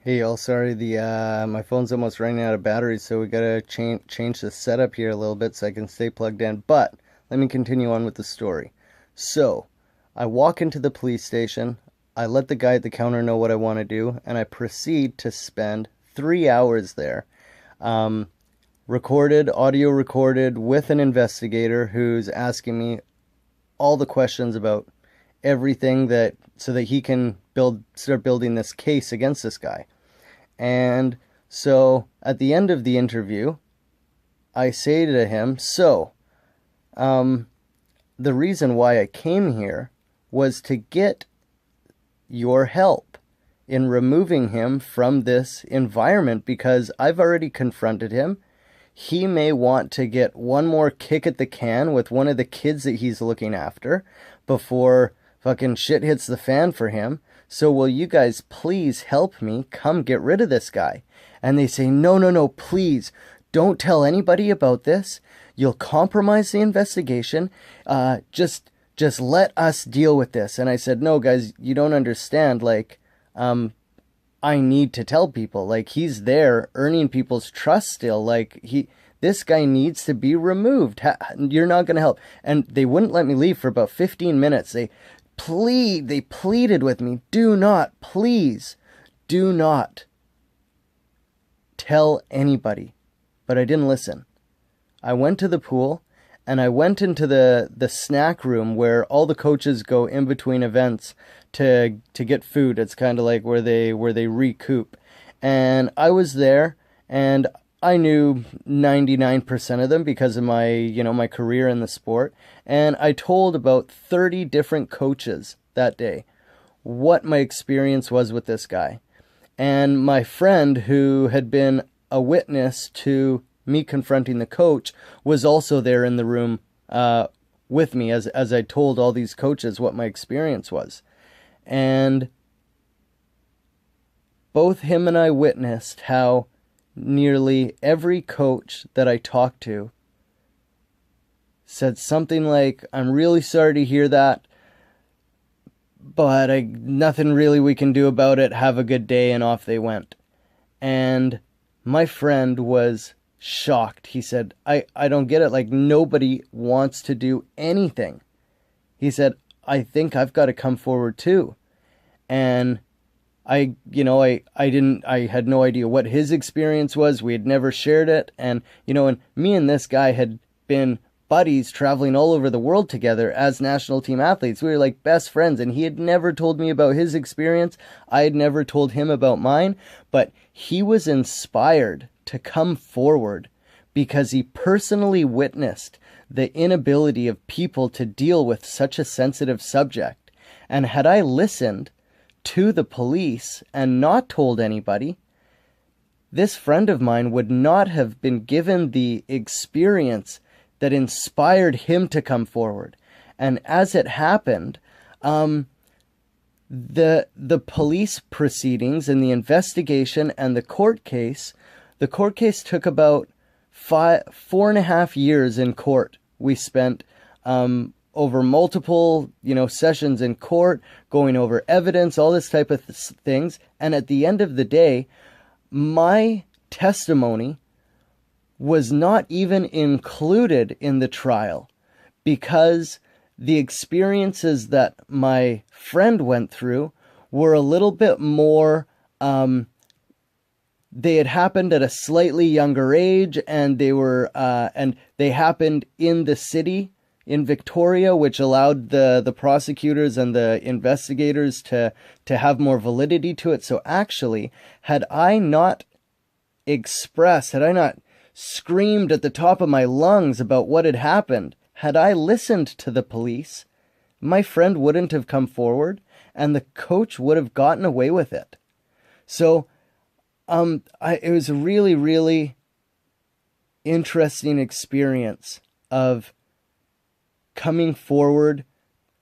Hey, y'all, sorry, the my phone's almost running out of battery, so we gotta change the setup here a little bit so I can stay plugged in. But let me continue on with the story. So, I walk into the police station, I let the guy at the counter know what I want to do, and I proceed to spend 3 hours there. Um, audio recorded with an investigator who's asking me all the questions about everything that so that he can start building this case against this guy. And so at the end of the interview, I say to him, um, the reason why I came here was to get your help in removing him from this environment because I've already confronted him. He may want to get one more kick at the can with one of the kids that he's looking after before fucking shit hits the fan for him. So will you guys please help me come get rid of this guy? And they say, no, no, no, please don't tell anybody about this. You'll compromise the investigation. Just let us deal with this. And I said, no, guys, you don't understand. I need to tell people. Like, he's there earning people's trust still. This guy needs to be removed. You're not going to help. And they wouldn't let me leave for about 15 minutes. They pleaded with me, please, do not tell anybody. But I didn't listen. I went to the pool and I went into the snack room where all the coaches go in between events to get food. It's kind of like where they recoup. And I was there and I knew 99% of them because of my career in the sport. And I told about 30 different coaches that day what my experience was with this guy. And my friend, who had been a witness to me confronting the coach, was also there in the room with me as I told all these coaches what my experience was. And both him and I witnessed how nearly every coach that I talked to said something like, I'm really sorry to hear that, but nothing really we can do about it. Have a good day. And off they went. And my friend was shocked. He said, I don't get it. Like, nobody wants to do anything. He said, I think I've got to come forward too. And I had no idea what his experience was. We had never shared it. And me and this guy had been buddies traveling all over the world together as national team athletes. We were like best friends, and he had never told me about his experience. I had never told him about mine, but he was inspired to come forward because he personally witnessed the inability of people to deal with such a sensitive subject. And had I listened to the police and not told anybody, this friend of mine would not have been given the experience that inspired him to come forward. And as it happened, the police proceedings and the investigation and the court case took about 4.5 years in court. We spent over multiple, sessions in court, going over evidence, all this type of things. And at the end of the day, my testimony was not even included in the trial because the experiences that my friend went through were a little bit more, they had happened at a slightly younger age, and they happened in the city in Victoria, which allowed the prosecutors and the investigators to have more validity to it. So actually, had I not screamed at the top of my lungs about what had happened, had I listened to the police, my friend wouldn't have come forward and the coach would have gotten away with it. So it was a really, really interesting experience of coming forward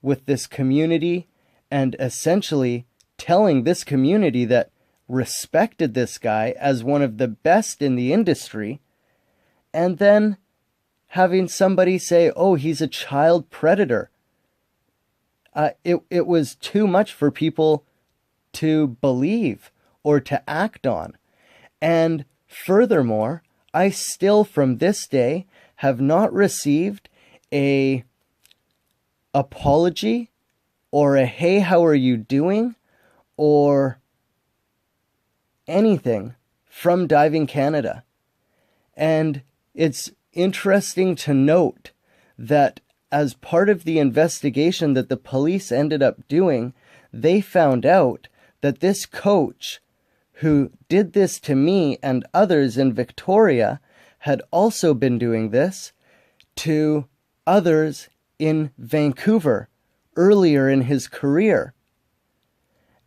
with this community and essentially telling this community that respected this guy as one of the best in the industry, and then having somebody say, oh, he's a child predator. It was too much for people to believe or to act on. And furthermore, I still from this day have not received a apology or a hey, how are you doing, or anything from Diving Canada. And it's interesting to note that as part of the investigation that the police ended up doing, they found out that this coach who did this to me and others in Victoria had also been doing this to others in Vancouver earlier in his career.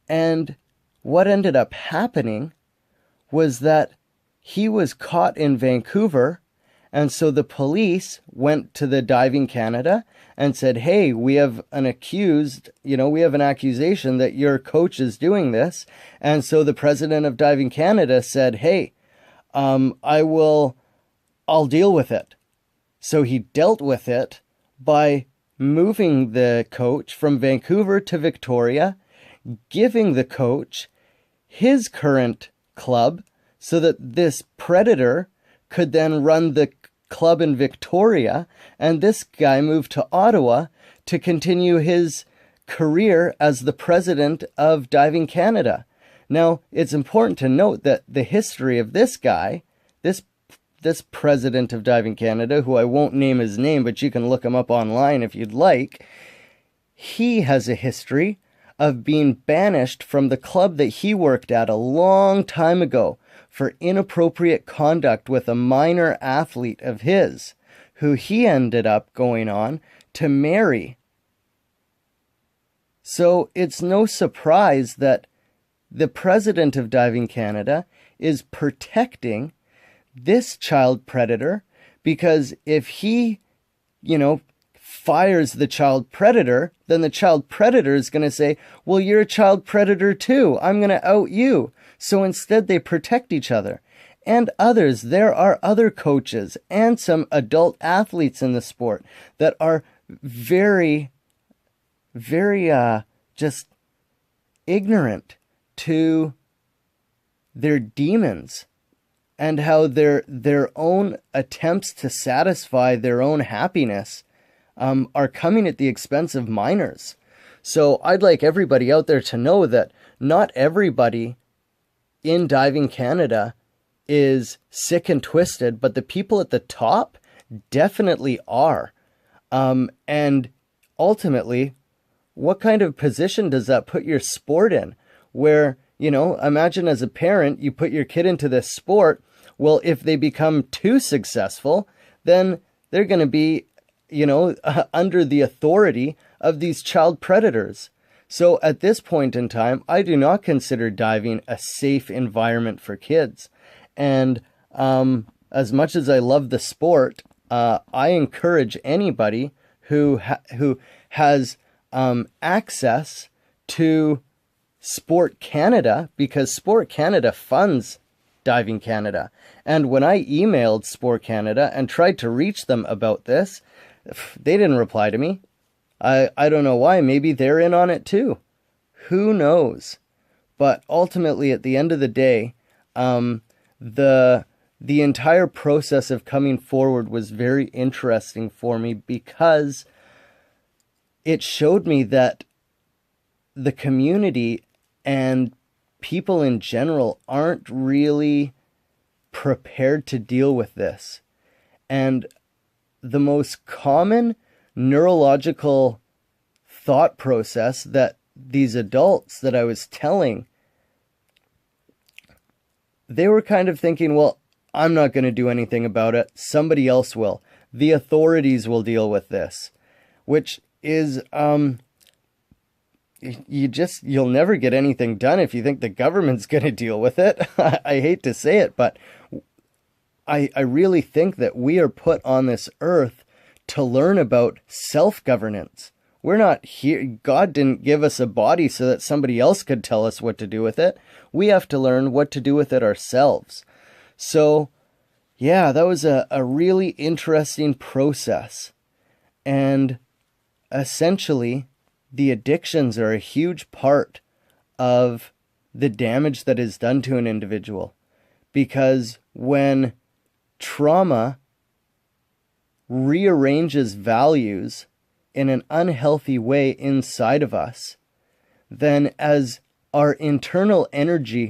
And what ended up happening was that he was caught in Vancouver, and so the police went to the Diving Canada and said, hey, we have an accused, we have an accusation that your coach is doing this. And so the president of Diving Canada said, hey, I'll deal with it. So he dealt with it by moving the coach from Vancouver to Victoria, giving the coach his current club so that this predator could then run the club in Victoria, and this guy moved to Ottawa to continue his career as the president of Diving Canada. Now, it's important to note that the history of this guy, this president of Diving Canada, who I won't name his name, but you can look him up online if you'd like, he has a history of being banished from the club that he worked at a long time ago for inappropriate conduct with a minor athlete of his, who he ended up going on to marry. So it's no surprise that the president of Diving Canada is protecting this child predator, because if he, fires the child predator, then the child predator is going to say, well, you're a child predator too. I'm going to out you. So instead they protect each other. And others, there are other coaches and some adult athletes in the sport that are very, very just ignorant to their demons and how their own attempts to satisfy their own happiness are coming at the expense of minors. So I'd like everybody out there to know that not everybody in Diving Canada is sick and twisted, but the people at the top definitely are. And ultimately, what kind of position does that put your sport in? Where, imagine as a parent, you put your kid into this sport. Well, if they become too successful, then they're going to be, under the authority of these child predators. So at this point in time, I do not consider diving a safe environment for kids. And as much as I love the sport, I encourage anybody who has access to Sport Canada, because Sport Canada funds Diving Canada. And when I emailed Sport Canada and tried to reach them about this, they didn't reply to me. I don't know why. Maybe they're in on it too. Who knows? But ultimately, at the end of the day, the entire process of coming forward was very interesting for me, because it showed me that the community and people in general aren't really prepared to deal with this. And the most common neurological thought process that these adults that I was telling, they were kind of thinking, well, I'm not going to do anything about it. Somebody else will. The authorities will deal with this, which is, you'll never get anything done if you think the government's going to deal with it. I hate to say it, but I really think that we are put on this earth to learn about self-governance. We're not here. God didn't give us a body so that somebody else could tell us what to do with it. We have to learn what to do with it ourselves. So, yeah, that was a really interesting process. And essentially, the addictions are a huge part of the damage that is done to an individual. Because when trauma rearranges values in an unhealthy way inside of us, then as our internal energy